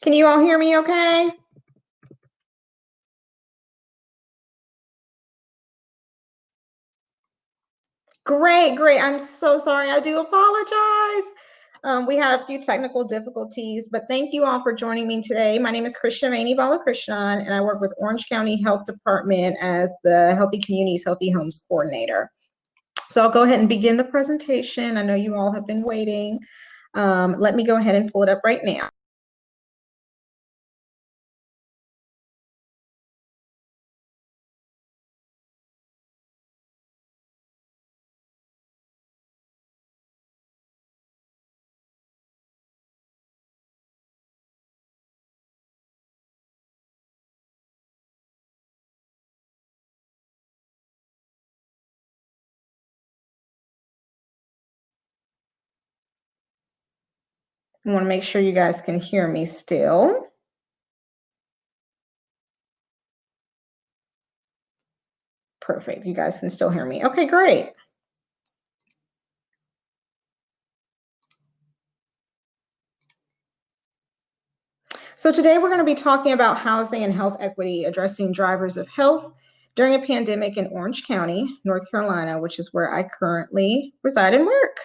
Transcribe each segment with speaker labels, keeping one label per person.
Speaker 1: Can you all hear me okay? Great, great. I'm so sorry. I do apologize. We had a few technical difficulties, but thank you all for joining me today. My name is Krishnaveni Balakrishnan, and I work with Orange County Health Department as the Healthy Communities, Healthy Homes Coordinator. So I'll go ahead and begin the presentation. I know you all have been waiting. Let me go ahead and pull it up right now. I want to make sure you guys can hear me still. Perfect. You guys can still hear me. Okay, great. So today we're going to be talking about housing and health equity, addressing drivers of health during a pandemic in Orange County, North Carolina, which is where I currently reside and work.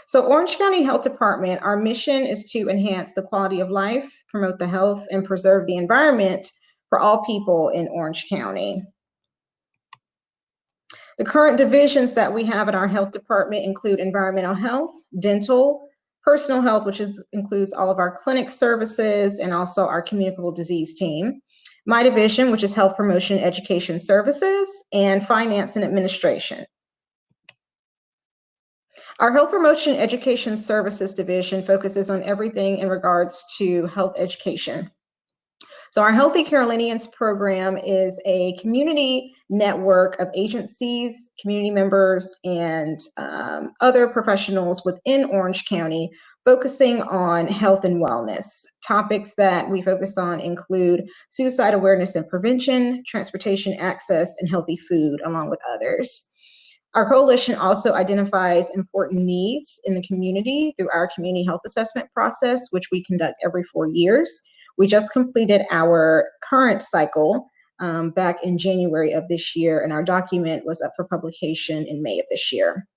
Speaker 1: So Orange County Health Department, our mission is to enhance the quality of life, promote the health, and preserve the environment for all people in Orange County. The current divisions that we have in our health department include environmental health, dental, personal health, which includes all of our clinic services and also our communicable disease team. My division, which is health promotion education services, and finance and administration. Our health promotion education services division focuses on everything in regards to health education. So our Healthy Carolinians program is a community network of agencies, community members, and other professionals within Orange County focusing on health and wellness. Topics that we focus on include suicide awareness and prevention, transportation access, and healthy food, along with others. Our coalition also identifies important needs in the community through our community health assessment process, which we conduct every 4 years. We just completed our current cycle back in January of this year, and our document was up for publication in May of this year.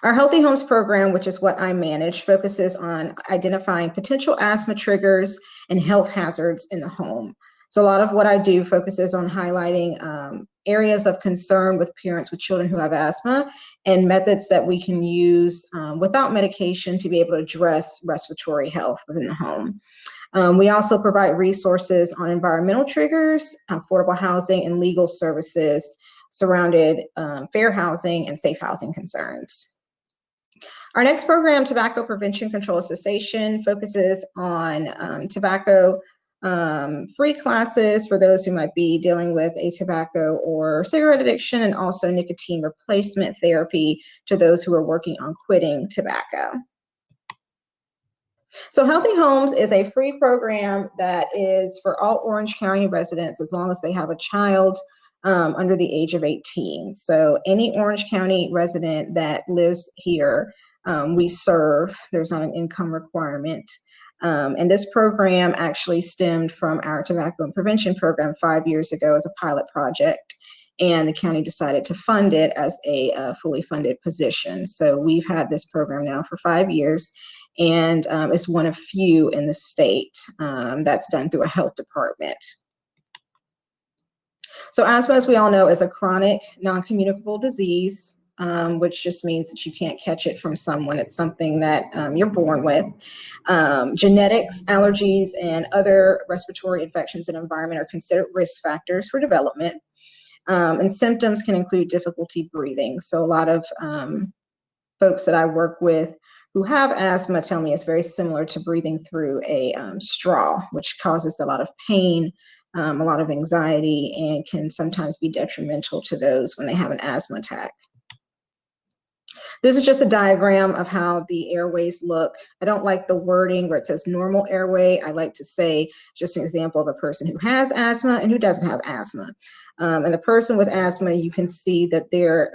Speaker 1: Our Healthy Homes program, which is what I manage, focuses on identifying potential asthma triggers and health hazards in the home. So a lot of what I do focuses on highlighting areas of concern with parents with children who have asthma and methods that we can use without medication to be able to address respiratory health within the home. We also provide resources on environmental triggers, affordable housing, and legal services surrounded fair housing and safe housing concerns. Our next program, Tobacco Prevention Control Cessation, focuses on tobacco-free classes for those who might be dealing with a tobacco or cigarette addiction, and also nicotine replacement therapy to those who are working on quitting tobacco. So Healthy Homes is a free program that is for all Orange County residents as long as they have a child under the age of 18. So any Orange County resident that lives here, we serve. There's not an income requirement. And this program actually stemmed from our tobacco and prevention program 5 years ago as a pilot project. And the county decided to fund it as a fully funded position. So we've had this program now for 5 years. And it's one of few in the state that's done through a health department. So asthma, as we all know, is a chronic non-communicable disease, which just means that you can't catch it from someone. It's something that you're born with. Genetics, allergies, and other respiratory infections and environment are considered risk factors for development. And symptoms can include difficulty breathing. So a lot of folks that I work with who have asthma tell me it's very similar to breathing through a straw, which causes a lot of pain, a lot of anxiety, and can sometimes be detrimental to those when they have an asthma attack. This is just a diagram of how the airways look. I don't like the wording where it says normal airway. I like to say just an example of a person who has asthma and who doesn't have asthma. And the person with asthma, you can see that their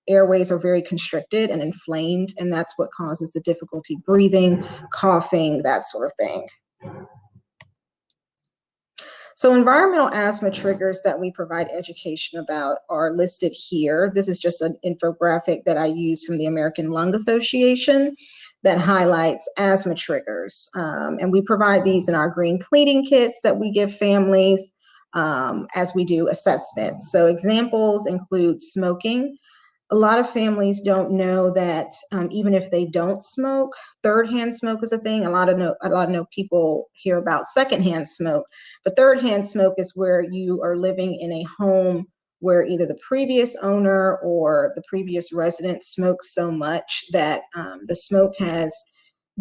Speaker 1: airways are very constricted and inflamed, and that's what causes the difficulty breathing, coughing, that sort of thing. So environmental asthma triggers that we provide education about are listed here. This is just an infographic that I use from the American Lung Association that highlights asthma triggers. And we provide these in our green cleaning kits that we give families as we do assessments. So examples include smoking. A lot of families don't know that even if they don't smoke, third-hand smoke is a thing. A lot of people hear about second-hand smoke, but third-hand smoke is where you are living in a home where either the previous owner or the previous resident smoked so much that the smoke has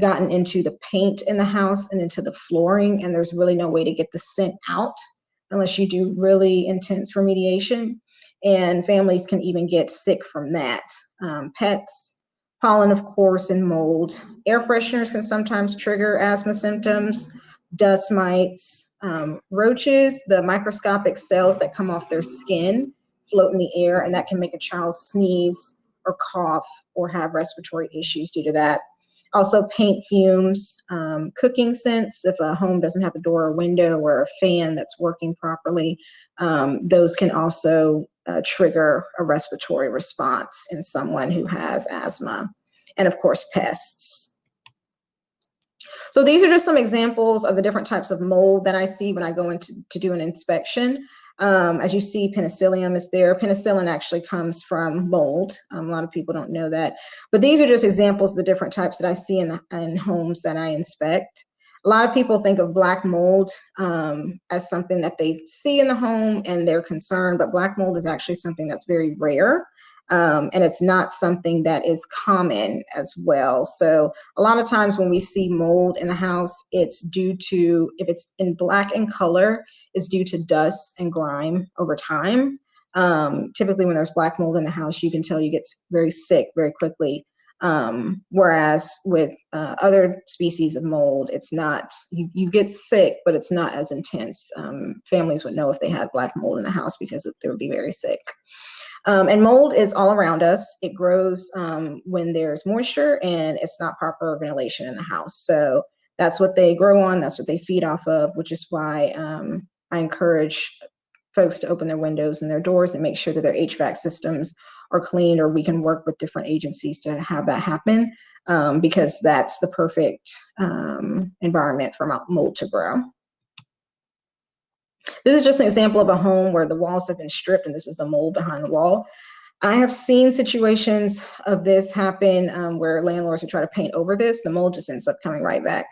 Speaker 1: gotten into the paint in the house and into the flooring, and there's really no way to get the scent out unless you do really intense remediation. And families can even get sick from that. Pets, pollen, of course, and mold. Air fresheners can sometimes trigger asthma symptoms. Dust mites, roaches, the microscopic cells that come off their skin float in the air, and that can make a child sneeze or cough or have respiratory issues due to that. Also paint fumes, cooking scents, if a home doesn't have a door or window or a fan that's working properly, those can also trigger a respiratory response in someone who has asthma. And of course, pests. So these are just some examples of the different types of mold that I see when I go into to do an inspection. As you see, penicillium is there. Penicillin actually comes from mold. A lot of people don't know that. But these are just examples of the different types that I see in homes that I inspect. A lot of people think of black mold as something that they see in the home and they're concerned, but black mold is actually something that's very rare. And it's not something that is common as well. So a lot of times when we see mold in the house, it's due to, if it's in black in color, is due to dust and grime over time. Typically when there's black mold in the house, you can tell you get very sick very quickly. Whereas with other species of mold, it's not, you get sick, but it's not as intense. Families would know if they had black mold in the house because they would be very sick. And mold is all around us. It grows when there's moisture and it's not proper ventilation in the house. So that's what they grow on, that's what they feed off of, which is why I encourage folks to open their windows and their doors and make sure that their HVAC systems are clean, or we can work with different agencies to have that happen because that's the perfect environment for mold to grow. This is just an example of a home where the walls have been stripped and this is the mold behind the wall. I have seen situations of this happen where landlords would try to paint over this. The mold just ends up coming right back.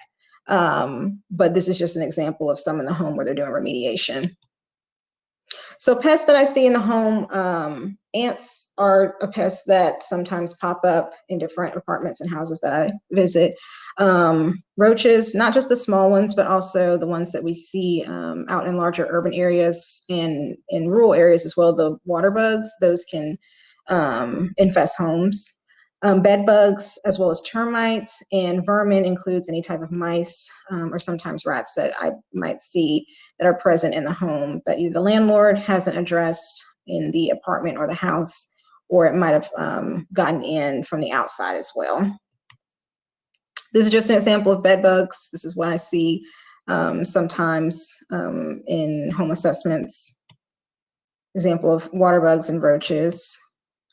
Speaker 1: But this is just an example of some in the home where they're doing remediation. So pests that I see in the home, ants are a pest that sometimes pop up in different apartments and houses that I visit. Roaches, not just the small ones, but also the ones that we see out in larger urban areas and in rural areas as well. The water bugs, those can infest homes. Bed bugs, as well as termites, and vermin includes any type of mice or sometimes rats that I might see that are present in the home that either the landlord hasn't addressed in the apartment or the house, or it might have gotten in from the outside as well. This is just an example of bed bugs. This is what I see sometimes in home assessments. Example of water bugs and roaches,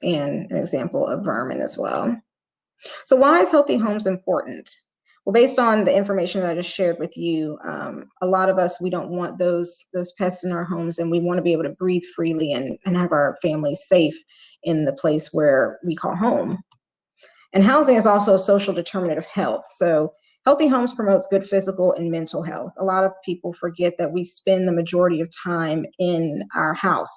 Speaker 1: and an example of vermin as well. So why is healthy homes important? Well, based on the information that I just shared with you, a lot of us, we don't want those pests in our homes, and we want to be able to breathe freely and have our families safe in the place where we call home. And housing is also a social determinant of health. So healthy homes promotes good physical and mental health. A lot of people forget that we spend the majority of time in our house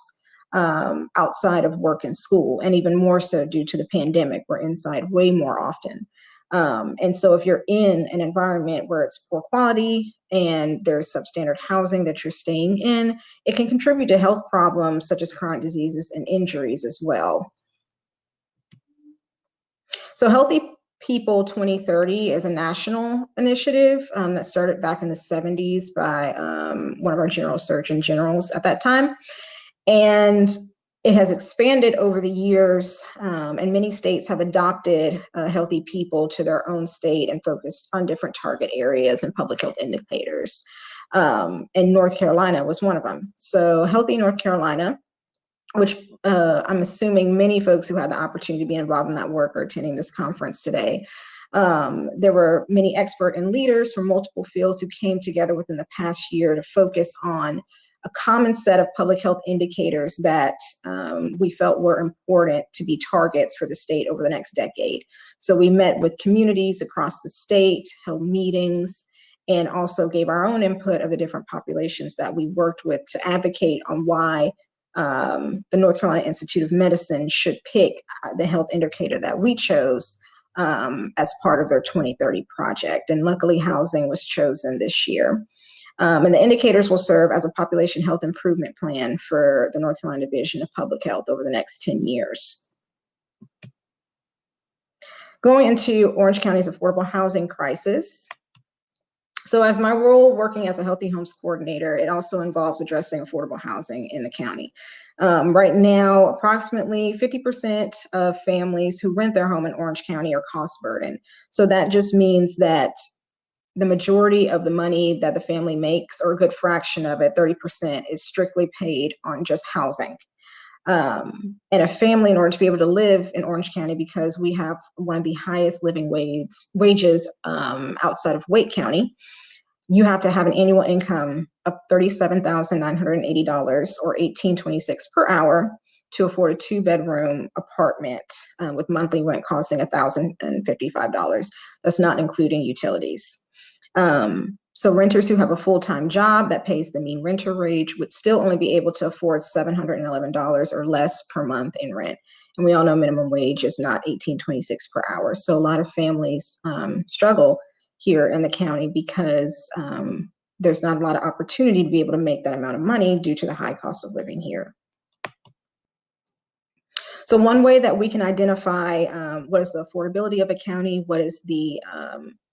Speaker 1: outside of work and school, and even more so due to the pandemic, we're inside way more often. And so if you're in an environment where it's poor quality and there's substandard housing that you're staying in, it can contribute to health problems such as chronic diseases and injuries as well. So Healthy People 2030 is a national initiative that started back in the 70s by one of our general surgeon generals at that time. And It has expanded over the years, and many states have adopted Healthy People to their own state and focused on different target areas and public health indicators. And North Carolina was one of them. So Healthy North Carolina, which I'm assuming many folks who had the opportunity to be involved in that work are attending this conference today. There were many experts and leaders from multiple fields who came together within the past year to focus on a common set of public health indicators that we felt were important to be targets for the state over the next decade. So we met with communities across the state, held meetings, and also gave our own input of the different populations that we worked with to advocate on why the North Carolina Institute of Medicine should pick the health indicator that we chose as part of their 2030 project. And luckily, housing was chosen this year. And the indicators will serve as a population health improvement plan for the North Carolina Division of Public Health over the next 10 years. Going into Orange County's affordable housing crisis. So as my role working as a Healthy Homes coordinator, it also involves addressing affordable housing in the county. Right now, approximately 50% of families who rent their home in Orange County are cost burdened. So that just means that the majority of the money that the family makes, or a good fraction of it, 30%, is strictly paid on just housing. And a family, in order to be able to live in Orange County, because we have one of the highest living wages outside of Wake County, you have to have an annual income of $37,980 or $18.26 per hour to afford a 2-bedroom apartment with monthly rent costing $1,055. That's not including utilities. So renters who have a full-time job that pays the mean renter wage would still only be able to afford $711 or less per month in rent. And we all know minimum wage is not $18.26 per hour. So a lot of families struggle here in the county because there's not a lot of opportunity to be able to make that amount of money due to the high cost of living here. So one way that we can identify what is the affordability of a county, what is the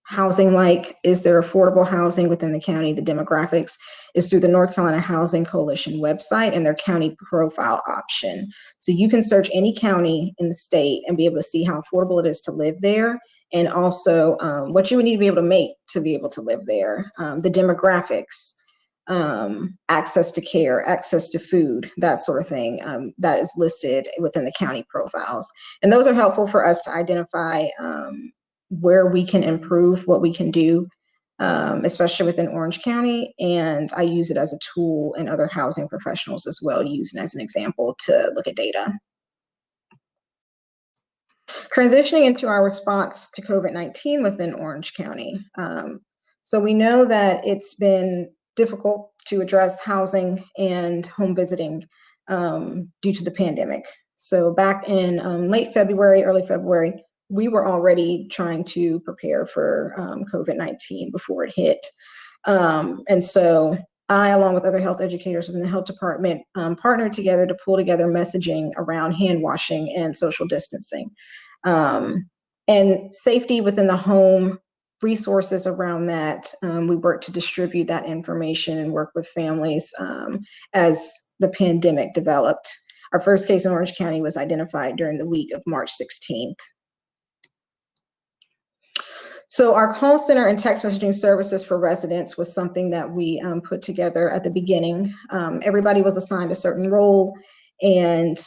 Speaker 1: housing like, is there affordable housing within the county, the demographics, is through the North Carolina Housing Coalition website and their county profile option. So you can search any county in the state and be able to see how affordable it is to live there, and also what you would need to be able to make to be able to live there, the demographics, access to care, access to food, that sort of thing, that is listed within the county profiles. And those are helpful for us to identify where we can improve, what we can do, especially within Orange County. And I use it as a tool in other housing professionals as well, using it as an example to look at data. Transitioning into our response to COVID-19 within Orange County. So we know that it's been difficult to address housing and home visiting due to the pandemic. So back in late February, early February, we were already trying to prepare for COVID-19 before it hit. And so I, along with other health educators within the health department, partnered together to pull together messaging around hand washing and social distancing. And safety within the home, resources around that. We worked to distribute that information and work with families as the pandemic developed. Our first case in Orange County was identified during the week of March 16th. So our call center and text messaging services for residents was something that we put together at the beginning. Everybody was assigned a certain role. And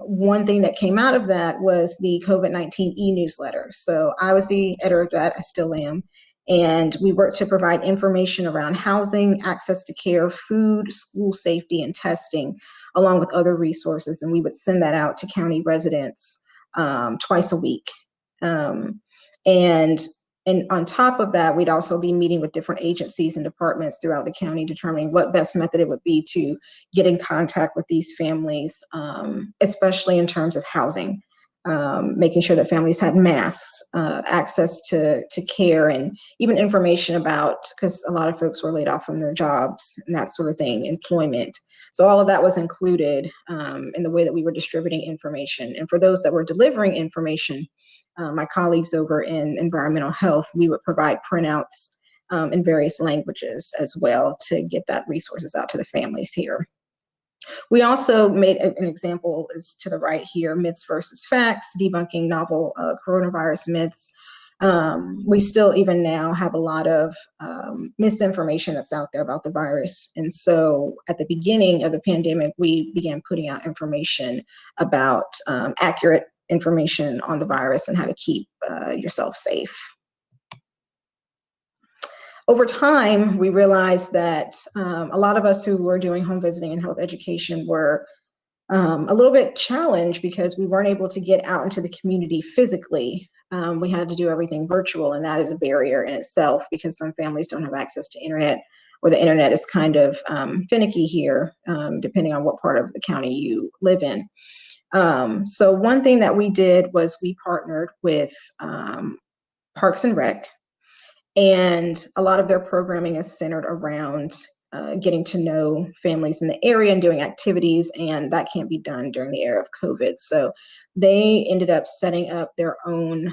Speaker 1: one thing that came out of that was the COVID-19 e-newsletter. So I was the editor of that, I still am. And we worked to provide information around housing, access to care, food, school safety, and testing, along with other resources. And we would send that out to county residents twice a week. And on top of that, we'd also be meeting with different agencies and departments throughout the county, determining what best method it would be to get in contact with these families, especially in terms of housing, making sure that families had masks, access to care, and even information about, because a lot of folks were laid off from their jobs and that sort of thing, employment. So all of that was included in the way that we were distributing information. And for those that were delivering information, my colleagues over in environmental health, we would provide printouts in various languages as well to get that resources out to the families here. We also made an example is to the right here, myths versus facts, debunking novel coronavirus myths. We still even now have a lot of misinformation that's out there about the virus. And so at the beginning of the pandemic, we began putting out information about accurate information on the virus and how to keep yourself safe. Over time, we realized that a lot of us who were doing home visiting and health education were a little bit challenged because we weren't able to get out into the community physically. We had to do everything virtual, and that is a barrier in itself because some families don't have access to internet, or the internet is kind of finicky here, depending on what part of the county you live in. So one thing that we did was we partnered with Parks and Rec, and a lot of their programming is centered around getting to know families in the area and doing activities, and that can't be done during the era of COVID. So they ended up setting up their own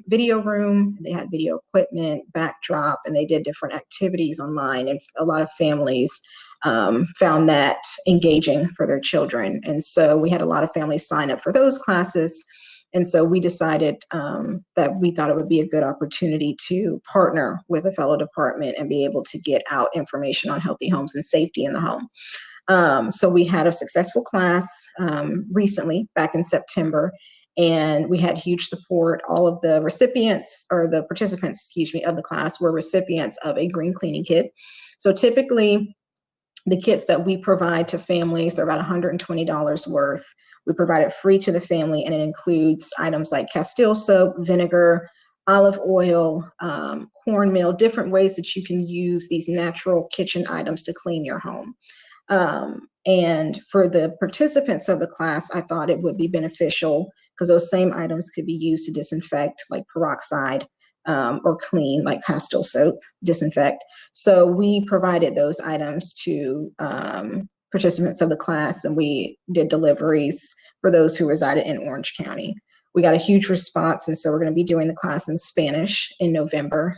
Speaker 1: video room. They had video equipment, backdrop, and they did different activities online. And a lot of families found that engaging for their children. And so we had a lot of families sign up for those classes. And so we decided that we thought it would be a good opportunity to partner with a fellow department and be able to get out information on healthy homes and safety in the home. So we had a successful class recently, back in September, and we had huge support. All of the recipients, or the participants, excuse me, of the class were recipients of a green cleaning kit. So typically, the kits that we provide to families are about $120 worth. We provide it free to the family, and it includes items like Castile soap, vinegar, olive oil, cornmeal, different ways that you can use these natural kitchen items to clean your home. And for the participants of the class, I thought it would be beneficial because those same items could be used to disinfect, like peroxide, or clean, like Castile soap, disinfect. So we provided those items to participants of the class, and we did deliveries for those who resided in Orange County. We got a huge response, and so we're going to be doing the class in Spanish in November.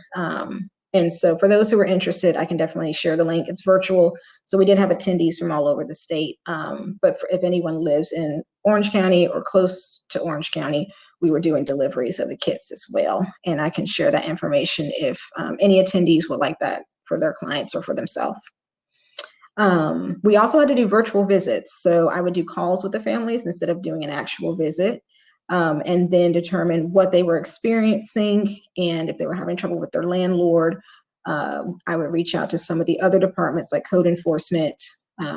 Speaker 1: And so for those who are interested, I can definitely share the link. It's virtual, so we did have attendees from all over the state. But if anyone lives in Orange County or close to Orange County, we were doing deliveries of the kits as well. And I can share that information if any attendees would like that for their clients or for themselves. We also had to do virtual visits. So I would do calls with the families instead of doing an actual visit, and then determine what they were experiencing. And if they were having trouble with their landlord, I would reach out to some of the other departments like code enforcement,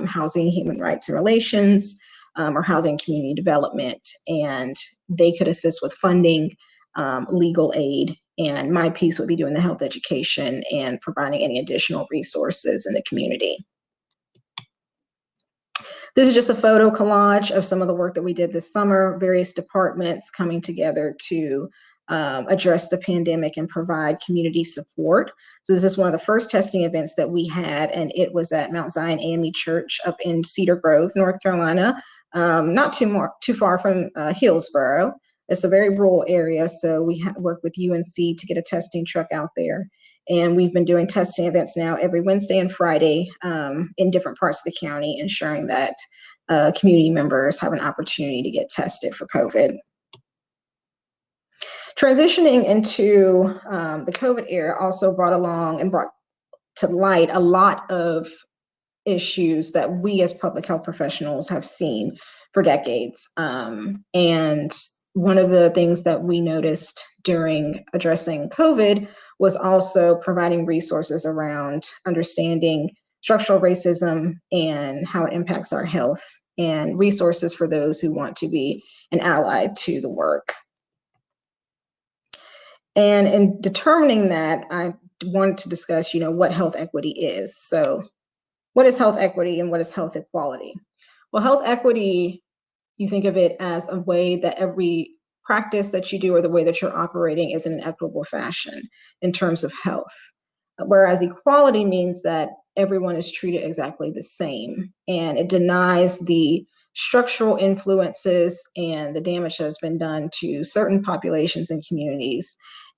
Speaker 1: housing, human rights and relations, or housing community development, and they could assist with funding, legal aid, and my piece would be doing the health education and providing any additional resources in the community. This is just a photo collage of some of the work that we did this summer, various departments coming together to address the pandemic and provide community support. So this is one of the first testing events that we had, and it was at Mount Zion AME Church up in Cedar Grove, North Carolina, not too far from Hillsborough. It's a very rural area, so we worked with UNC to get a testing truck out there. And we've been doing testing events now every Wednesday and Friday in different parts of the county, ensuring that community members have an opportunity to get tested for COVID. Transitioning into the COVID era also brought along and brought to light a lot of issues that we as public health professionals have seen for decades. And one of the things that we noticed during addressing COVID was also providing resources around understanding structural racism and how it impacts our health, and resources for those who want to be an ally to the work. And in determining that, I wanted to discuss, what health equity is. So what is health equity and what is health equality? Well, health equity, you think of it as a way that every practice that you do or the way that you're operating is in an equitable fashion in terms of health. Whereas equality means that everyone is treated exactly the same, and it denies the structural influences and the damage that has been done to certain populations and communities,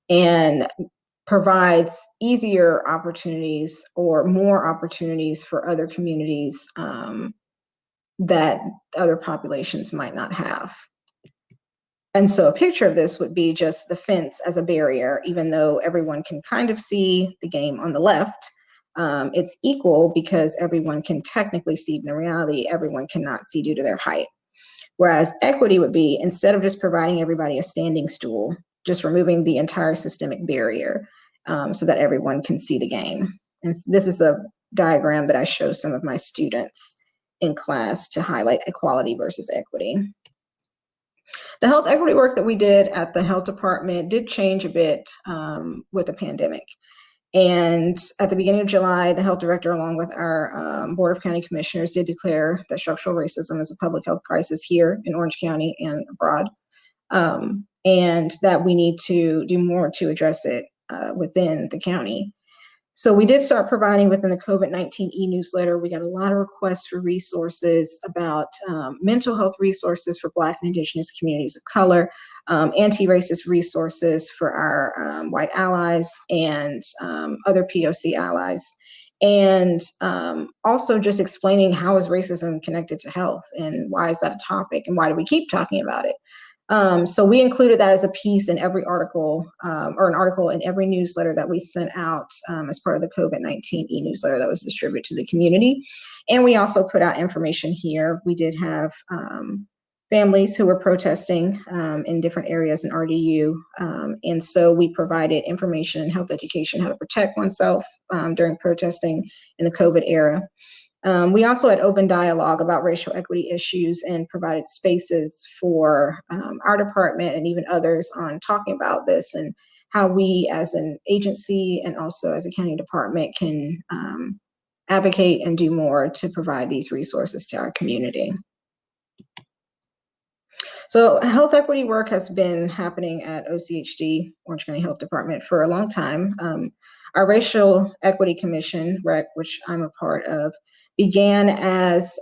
Speaker 1: and provides easier opportunities or more opportunities for other communities that other populations might not have. And so a picture of this would be just the fence as a barrier, even though everyone can kind of see the game on the left. It's equal because everyone can technically see, but in reality, everyone cannot see due to their height. Whereas equity would be, instead of just providing everybody a standing stool, just removing the entire systemic barrier so that everyone can see the game. And this is a diagram that I show some of my students in class to highlight equality versus equity. The health equity work that we did at the health department did change a bit with the pandemic. And at the beginning of July, the health director, along with our Board of County Commissioners, did declare that structural racism is a public health crisis here in Orange County and abroad, and that we need to do more to address it within the county. So we did start providing within the COVID-19 e-newsletter. We got a lot of requests for resources about mental health resources for Black and Indigenous communities of color, anti-racist resources for our white allies and other POC allies. And also just explaining how is racism connected to health and why is that a topic and why do we keep talking about it? So we included that as a piece in every article or an article in every newsletter that we sent out as part of the COVID-19 e-newsletter that was distributed to the community. And we also put out information here. We did have families who were protesting in different areas in RDU. And so we provided information and health education, how to protect oneself during protesting in the COVID era. We also had open dialogue about racial equity issues and provided spaces for our department and even others on talking about this and how we as an agency and also as a county department can advocate and do more to provide these resources to our community. So health equity work has been happening at OCHD, Orange County Health Department, for a long time. Our Racial Equity Commission, REC, which I'm a part of, began as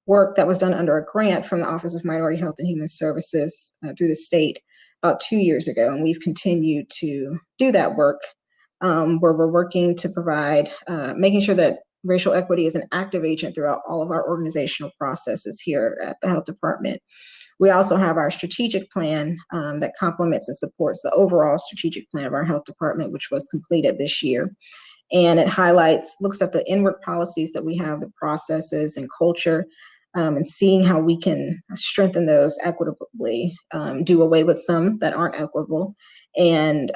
Speaker 1: work that was done under a grant from the Office of Minority Health and Human Services through the state about 2 years ago. And we've continued to do that work where we're working to provide, making sure that racial equity is an active agent throughout all of our organizational processes here at the health department. We also have our strategic plan that complements and supports the overall strategic plan of our health department, which was completed this year. And it looks at the inward policies that we have, the processes and culture, and seeing how we can strengthen those equitably, do away with some that aren't equitable, and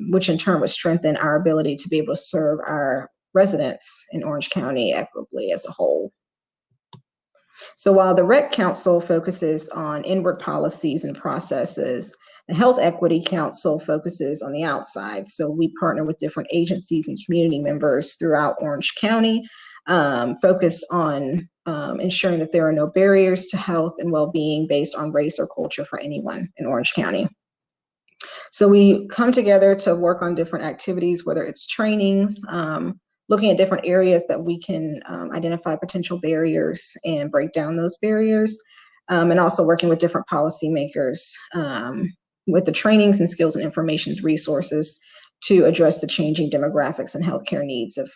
Speaker 1: which in turn would strengthen our ability to be able to serve our residents in Orange County equitably as a whole. So while the REC Council focuses on inward policies and processes, the Health Equity Council focuses on the outside. So we partner with different agencies and community members throughout Orange County, focus on ensuring that there are no barriers to health and well-being based on race or culture for anyone in Orange County. So we come together to work on different activities, whether it's trainings, looking at different areas that we can identify potential barriers and break down those barriers, and also working with different policymakers with the trainings and skills and information resources to address the changing demographics and healthcare needs of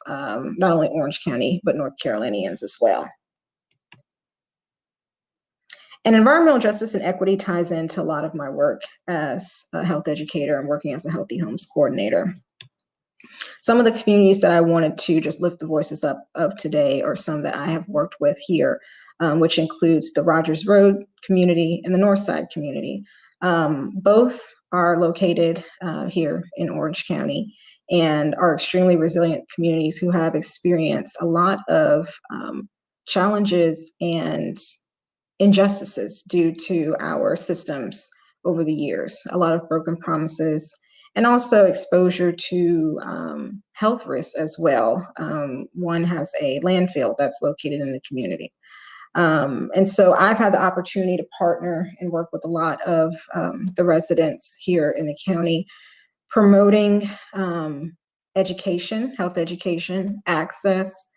Speaker 1: not only Orange County, but North Carolinians as well. And environmental justice and equity ties into a lot of my work as a health educator and working as a Healthy Homes coordinator. Some of the communities that I wanted to just lift the voices up of today are some that I have worked with here, which includes the Rogers Road community and the Northside community. Both are located here in Orange County and are extremely resilient communities who have experienced a lot of challenges and injustices due to our systems over the years, a lot of broken promises, and also exposure to health risks as well. One has a landfill that's located in the community. And so I've had the opportunity to partner and work with a lot of the residents here in the county, promoting education, health education, access,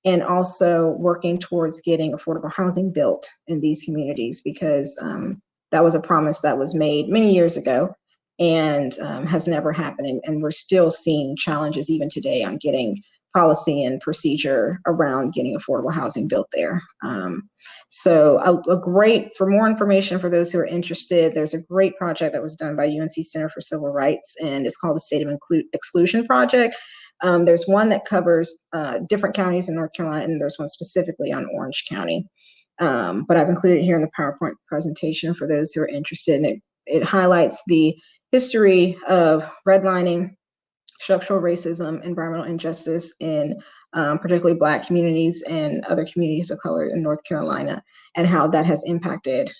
Speaker 1: and also working towards getting affordable housing built in these communities, because that was a promise that was made many years ago and has never happened. And we're still seeing challenges even today on getting policy and procedure around getting affordable housing built there. So a great, for more information for those who are interested, there's a great project that was done by UNC Center for Civil Rights, and it's called the State of Exclusion Project. There's one that covers different counties in North Carolina, and there's one specifically on Orange County. But I've included it here in the PowerPoint presentation for those who are interested, and it highlights the history of redlining, structural racism, environmental injustice in particularly Black communities and other communities of color in North Carolina, and how that has impacted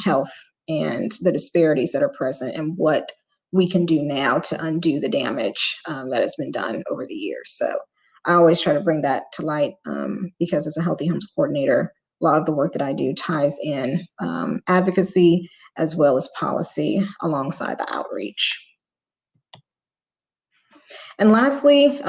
Speaker 1: health and the disparities that are present, and what we can do now to undo the damage that has been done over the years. So I always try to bring that to light because as a Healthy Homes coordinator, a lot of the work that I do ties in advocacy as well as policy alongside the outreach. And lastly,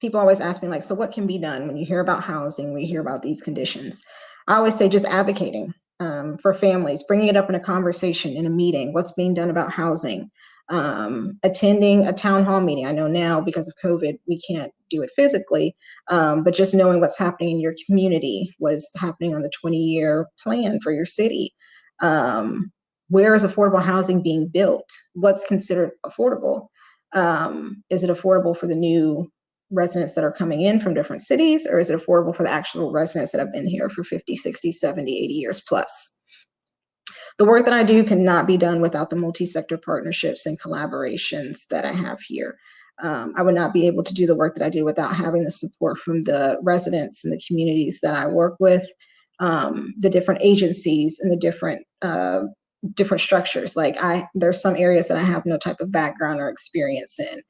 Speaker 1: people always ask me, like, so what can be done when you hear about housing, when you hear about these conditions? I always say just advocating for families, bringing it up in a conversation, in a meeting, what's being done about housing, attending a town hall meeting. I know now because of COVID, we can't do it physically, but just knowing what's happening in your community, what is happening on the 20-year plan for your city. Where is affordable housing being built? What's considered affordable? Is it affordable for the new residents that are coming in from different cities, or is it affordable for the actual residents that have been here for 50, 60, 70, 80 years plus? The work that I do cannot be done without the multi-sector partnerships and collaborations that I have here. I would not be able to do the work that I do without having the support from the residents and the communities that I work with, the different agencies and the different structures. Like there's some areas that I have no type of background or experience in.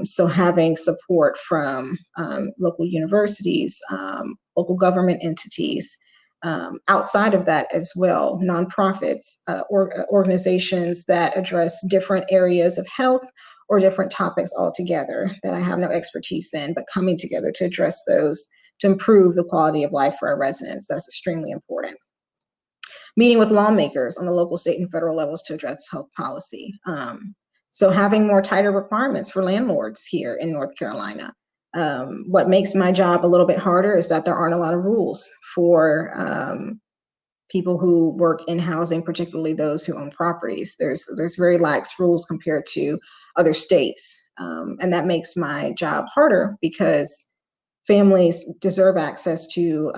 Speaker 1: So having support from local universities, local government entities, outside of that as well, nonprofits, organizations that address different areas of health or different topics altogether that I have no expertise in, but coming together to address those to improve the quality of life for our residents. That's extremely important. Meeting with lawmakers on the local, state, and federal levels to address health policy. So having more tighter requirements for landlords here in North Carolina. What makes my job a little bit harder is that there aren't a lot of rules for people who work in housing, particularly those who own properties. There's very lax rules compared to other states. And that makes my job harder because families deserve access to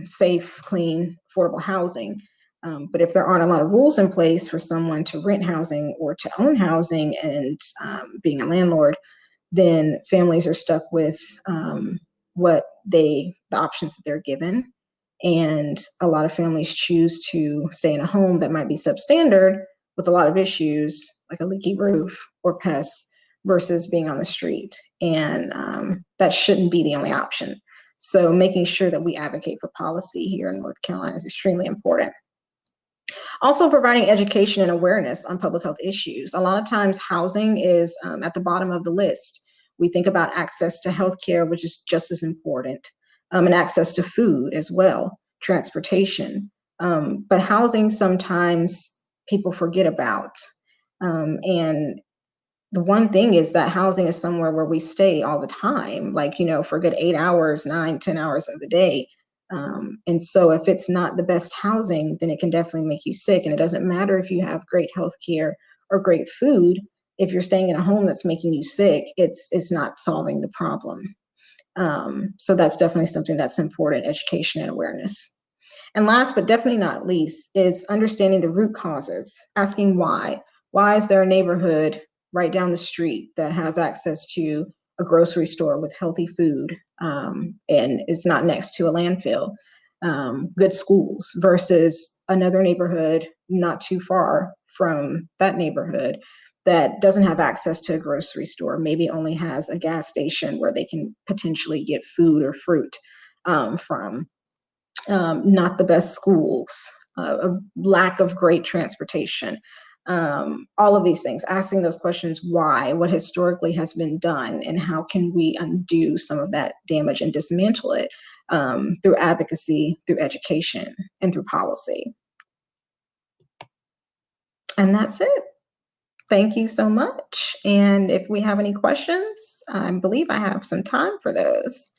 Speaker 1: safe, clean, affordable housing. But if there aren't a lot of rules in place for someone to rent housing or to own housing and being a landlord, then families are stuck with the options that they're given. And a lot of families choose to stay in a home that might be substandard with a lot of issues, like a leaky roof or pests, versus being on the street. And that shouldn't be the only option. So making sure that we advocate for policy here in North Carolina is extremely important. Also providing education and awareness on public health issues. A lot of times housing is at the bottom of the list. We think about access to healthcare, which is just as important, and access to food as well, transportation. But housing sometimes people forget about. And the one thing is that housing is somewhere where we stay all the time, like, for a good 8 hours, 9, 10 hours of the day. And so if it's not the best housing, then it can definitely make you sick. And it doesn't matter if you have great health care or great food. If you're staying in a home that's making you sick, it's not solving the problem. So that's definitely something that's important, education and awareness. And last, but definitely not least, is understanding the root causes, asking why. Why is there a neighborhood right down the street that has access to a grocery store with healthy food and it's not next to a landfill, good schools, versus another neighborhood not too far from that neighborhood that doesn't have access to a grocery store, maybe only has a gas station where they can potentially get food or fruit from, not the best schools, a lack of great transportation. All of these things, asking those questions, why, what historically has been done, and how can we undo some of that damage and dismantle it through advocacy, through education, and through policy. And that's it. Thank you so much. And if we have any questions, I believe I have some time for those.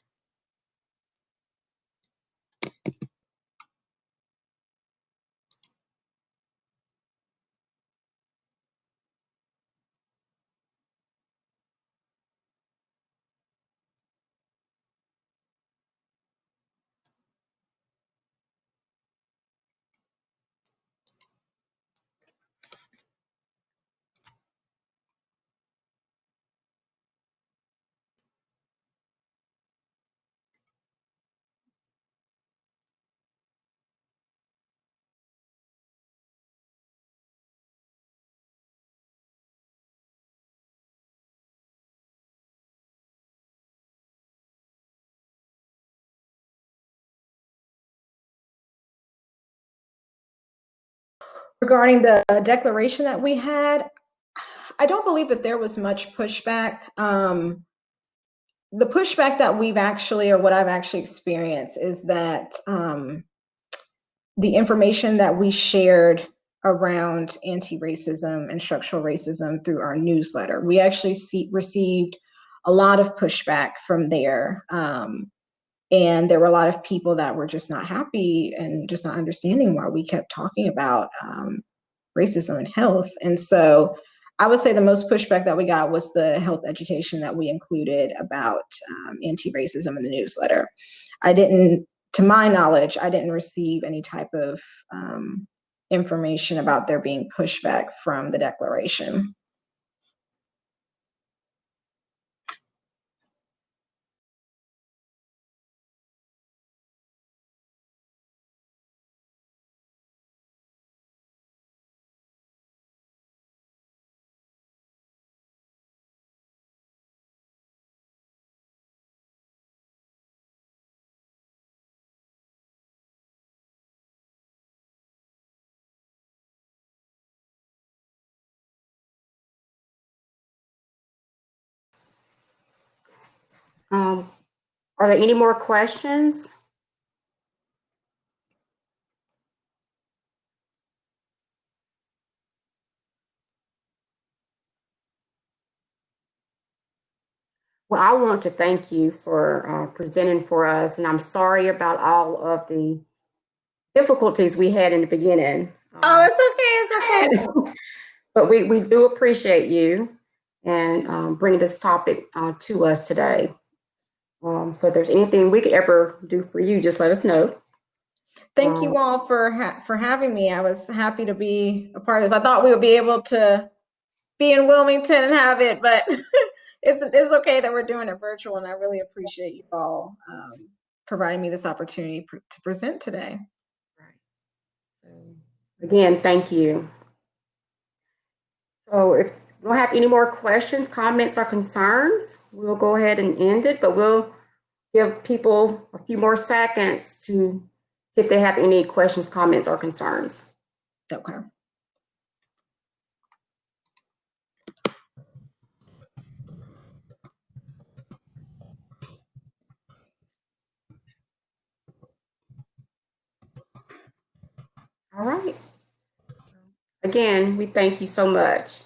Speaker 1: Regarding the declaration that we had, I don't believe that there was much pushback. The pushback that we've actually, or what I've actually experienced, is that the information that we shared around anti-racism and structural racism through our newsletter, we actually received a lot of pushback from there. And there were a lot of people that were just not happy and just not understanding why we kept talking about racism and health. And so I would say the most pushback that we got was the health education that we included about anti-racism in the newsletter. To my knowledge, I didn't receive any type of information about there being pushback from the declaration.
Speaker 2: Are there any more questions? Well, I want to thank you for presenting for us, and I'm sorry about all of the difficulties we had in the beginning.
Speaker 1: Oh, it's okay.
Speaker 2: But we do appreciate you and bringing this topic to us today. So if there's anything we could ever do for you, just let us know.
Speaker 1: Thank you all for having me. I was happy to be a part of this. I thought we would be able to be in Wilmington and have it, but it's okay that we're doing it virtual, and I really appreciate you all providing me this opportunity to present today.
Speaker 2: Right. So again, thank you. So if you don't have any more questions, comments, or concerns, we'll go ahead and end it, but we'll give people a few more seconds to see if they have any questions, comments, or concerns.
Speaker 1: Okay.
Speaker 2: All right. Again, we thank you so much.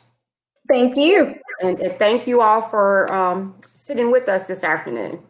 Speaker 1: Thank you.
Speaker 2: And thank you all for sitting with us this afternoon.